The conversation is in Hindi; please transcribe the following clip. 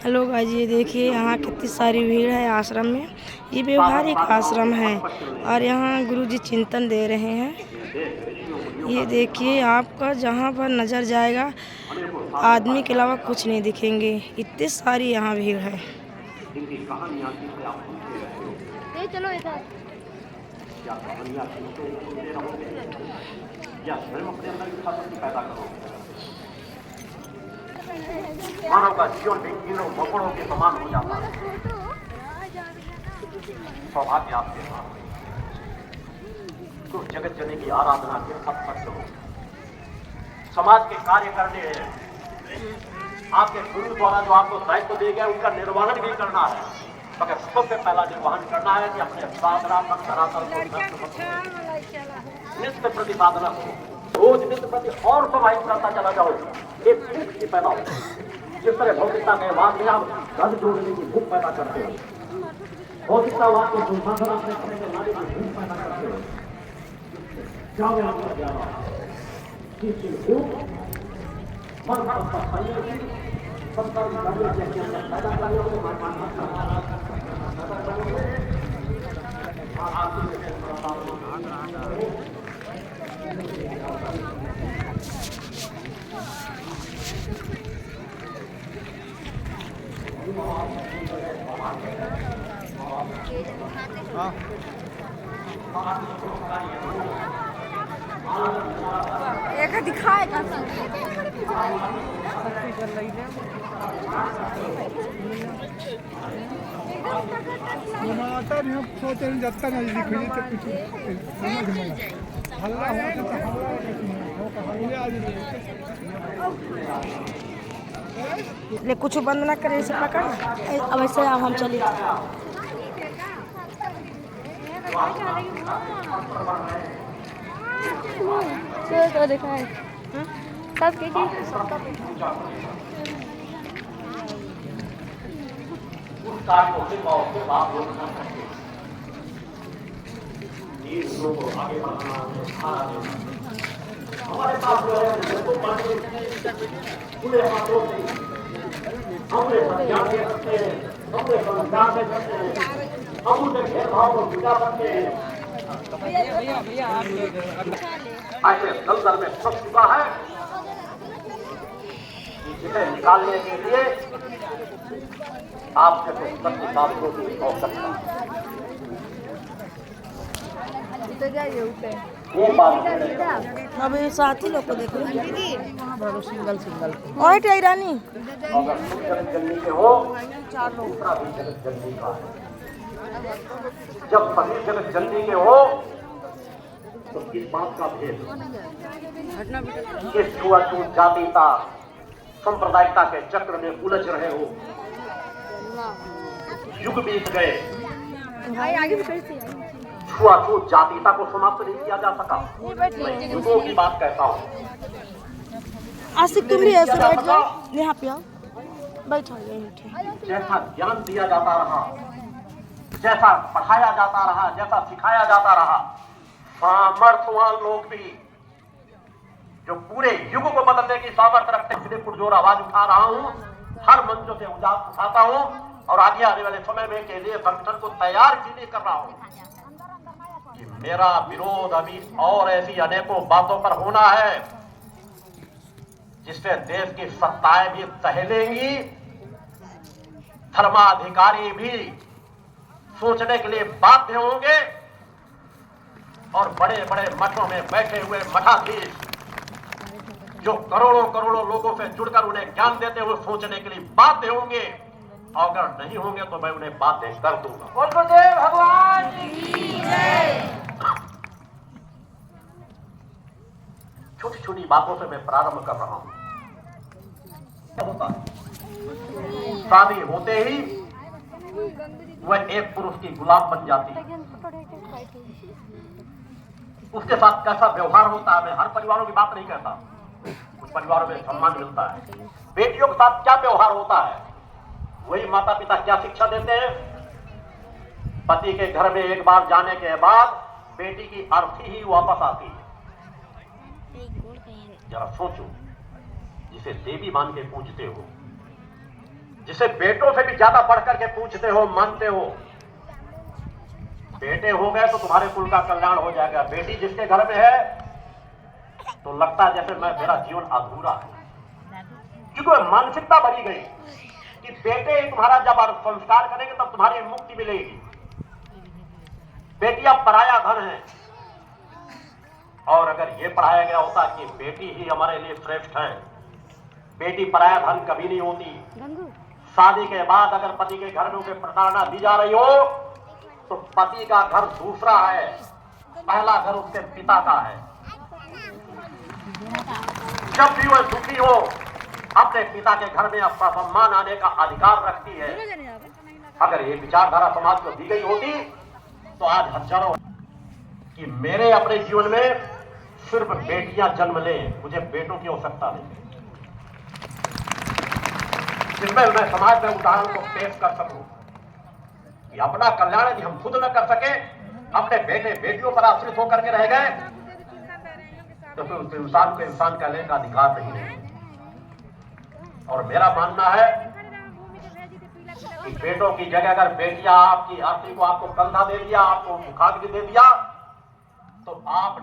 हेलो गाइस, ये देखिए यहाँ कितनी सारी भीड़ है आश्रम में। ये व्यवहारिक आश्रम है और यहाँ गुरुजी चिंतन दे रहे हैं। ये देखिए, आपका जहाँ पर नज़र जाएगा आदमी के अलावा कुछ नहीं दिखेंगे, इतनी सारी यहाँ भीड़ है। चलो इधर मानव का जीवन भी कीड़ों मकोड़ों के समान हो जाता है। सौभाग्य आपके साथ तो जगत जननी की आराधना के सब सत्य हो, समाज के कार्य करने हैं। आपके गुरु द्वारा जो आपको दायित्व दिए गए उनका निर्वहन भी करना है, मगर सबसे पहला निर्वहन करना है कि अपने साधना मन धरातल नित्य प्रतिपादना हो, रोज नित्य प्रति और समाहित करता चला जाओ। एक भूख की पैदा हो, जिस तरह भौतिकता के वाद में आप धन जोड़ने की भूख पैदा करते हो, भौतिकतावाद को संसाधन अपने अपने के लाने की भूख पैदा करते हो। क्या मैं आपको कह रहा हूं कि भूख मन का संयोग संस्कार कार्य के अंदर पैदा करने को एक दिखाएगा हम सोचे जत्ता नजदीक हुई तो कुछ समझ में हल्ला ले कुछ बंद ना करे, इसे पकड़। अब ऐसे अब हम चले। तो दिखाए सब के कार्य को सिर्फ और सिर्फ आप लोग कर सकते हैं। लोगों को आगे बढ़ाना है। हमारे पास जो है वो पूरे हाथों से हमने संज्ञान दे सकते हैं, हमने संज्ञान दे सकते हैं, हम उनके भेदभाव को मिटा सकते हैं। ऐसे दलदल में फंस चुका है, जिसे निकालने के लिए आपके तो सत्य शास्त्रों की आवश्यकता है। अब ये साथी लोग को देखो, सिंगल सिंगल और रानी अगर तुम जगत जननी के हो, दूसरा भी जगत जननी का है। जब सभी जगत जननी के हो तो किस बात का भेद, किस छुआछूत जातिता सांप्रदायिकता के चक्र में उलझ रहे हो। युग बीत गए, छुआछूत जातिता को समाप्त नहीं किया जा सका। मैं युगों की बात कहता हूँ। आशिक तुम भी ऐसे बैठ जाओ, यहाँ पे आओ, बैठो यहीं। जैसा ज्ञान दिया जाता रहा, जैसा पढ़ाया जाता रहा, जैसा सिखाया जाता रहा, सामर्थ्यवान लोग भी जो पूरे युग को बदलने की सामर्थ्य रखते हैं, इसलिए पुरजोर आवाज उठा रहा हूँ, हर मंचों से उठाता हूँ और आगे आने वाले समय में के लिए संगठन को तैयार इसलिए कर रहा हूँ कि मेरा विरोध अभी और ऐसी अनेकों बातों पर होना है जिससे देश की सत्ताएं भी सहलेंगी, धर्माधिकारी भी सोचने के लिए बाध्य होंगे और बड़े बड़े मठों में बैठे हुए मठाधीश जो करोड़ों करोड़ों लोगों से जुड़कर उन्हें ज्ञान देते हुए सोचने के लिए बाध्य होंगे, और अगर नहीं होंगे तो मैं उन्हें बाध्य कर दूंगा। बोल गुरुदेव भगवान की जय। छोटी छोटी बातों से मैं प्रारंभ कर रहा हूं। होता शादी होते ही वह एक पुरुष की गुलाम बन जाती है। उसके साथ कैसा व्यवहार होता है, मैं हर परिवारों की बात नहीं कहता, कुछ परिवारों में सम्मान मिलता है। बेटियों के साथ क्या व्यवहार होता है, वही माता पिता क्या शिक्षा देते हैं। पति के घर में एक बार जाने के बाद बेटी की अर्थी ही वापस आती है। जरा सोचो, जिसे देवी मान के पूजते हो, जिसे बेटों से भी ज्यादा बढ़कर के पूछते हो, मानते हो। बेटे हो गए तो तुम्हारे कुल का कल्याण हो जाएगा। बेटी जिसके घर में है तो लगता है जैसे मेरा जीवन अधूरा है, क्योंकि मानसिकता बनी गई कि बेटे तुम्हारा जब संस्कार करेंगे तब तुम्हारी मुक्ति मिलेगी। बेटियां पराया धन है, और अगर ये पढ़ाया गया होता कि बेटी ही हमारे लिए श्रेष्ठ है, बेटी पराया धन कभी नहीं होती। शादी के बाद अगर पति के घर में उसे प्रताड़ना दी जा रही हो तो पति का घर दूसरा है, पहला घर उसके पिता का है। जब भी वह दुखी हो अपने पिता के घर में अपना सम्मान आने का अधिकार रखती है। अगर ये विचारधारा समाज को दी गई होती तो आज हजारों कि मेरे अपने जीवन में सिर्फ बेटियां जन्म लें, मुझे बेटों की आवश्यकता नहीं, जिसमें मैं समाज में उदाहरण को पेश कर सकूं कि अपना कल्याण यदि हम खुद न कर सके, अपने बेटे बेटियों पर आश्रित होकर के रह गए तो फिर उस इंसान को इंसान कहने का अधिकार नहीं है। और मेरा मानना है कि बेटों की जगह अगर बेटियां आपकी आरती को आपको कंधा दे दिया, आपको मुखाग्नि दे दिया, तो आप